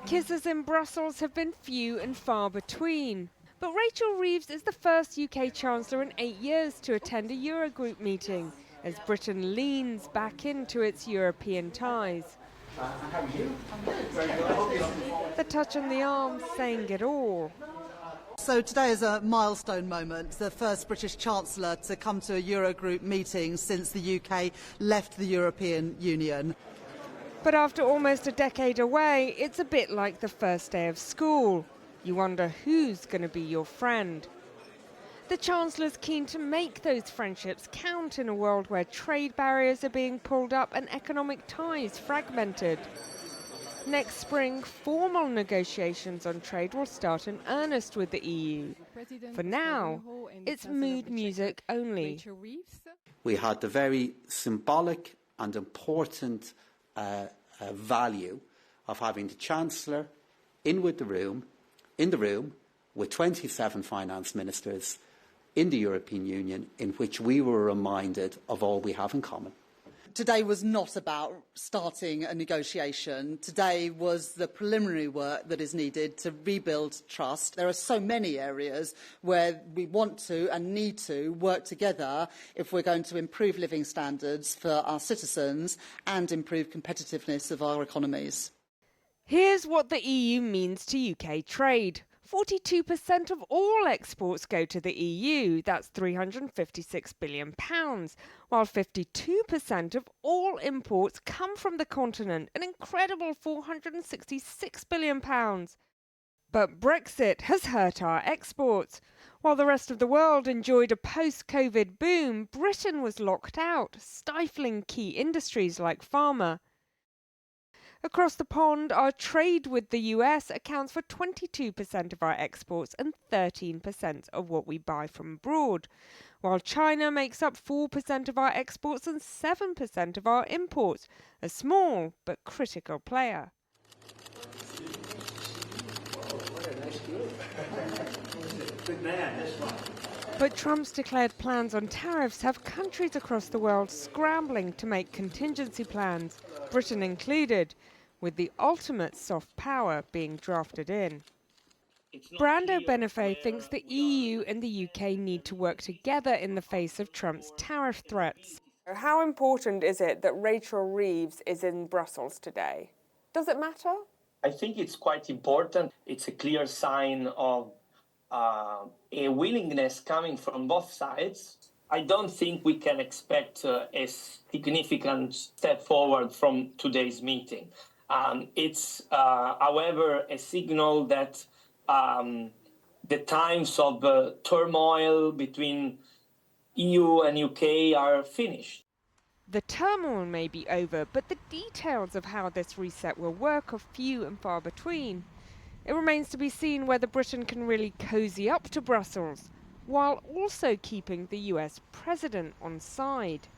Kisses in Brussels have been few and far between. But Rachel Reeves is the first UK Chancellor in 8 years to attend a Eurogroup meeting, as Britain leans back into its European ties. How are you? The touch on the arm saying it all. So today is a milestone moment, the first British Chancellor to come to a Eurogroup meeting since the UK left the European Union. But after almost a decade away, it's a bit like the first day of school. You wonder who's going to be your friend. The Chancellor's keen to make those friendships count in a world where trade barriers are being pulled up and economic ties fragmented. Next spring, formal negotiations on trade will start in earnest with the EU. For now, it's mood music only. We had the very symbolic and important value of having the Chancellor in the room with 27 finance ministers in the European Union, in which we were reminded of all we have in common. Today was not about starting a negotiation. Today was the preliminary work that is needed to rebuild trust. There are so many areas where we want to and need to work together if we're going to improve living standards for our citizens and improve competitiveness of our economies. Here's what the EU means to UK trade. 42% of all exports go to the EU, that's £356 billion, while 52% of all imports come from the continent, an incredible £466 billion. But Brexit has hurt our exports. While the rest of the world enjoyed a post-COVID boom, Britain was locked out, stifling key industries like pharma. Across the pond, our trade with the US accounts for 22% of our exports and 13% of what we buy from abroad, while China makes up 4% of our exports and 7% of our imports, a small but critical player. But Trump's declared plans on tariffs have countries across the world scrambling to make contingency plans, Britain included, with the ultimate soft power being drafted in. Brando Benefei thinks the EU and the UK need to work together in the face of Trump's tariff threats. How important is it that Rachel Reeves is in Brussels today? Does it matter? I think it's quite important. It's a clear sign of a willingness coming from both sides. I don't think we can expect a significant step forward from today's meeting. It's, however, a signal that the times of turmoil between EU and UK are finished. The turmoil may be over, but the details of how this reset will work are few and far between. It remains to be seen whether Britain can really cozy up to Brussels, while also keeping the US president on side.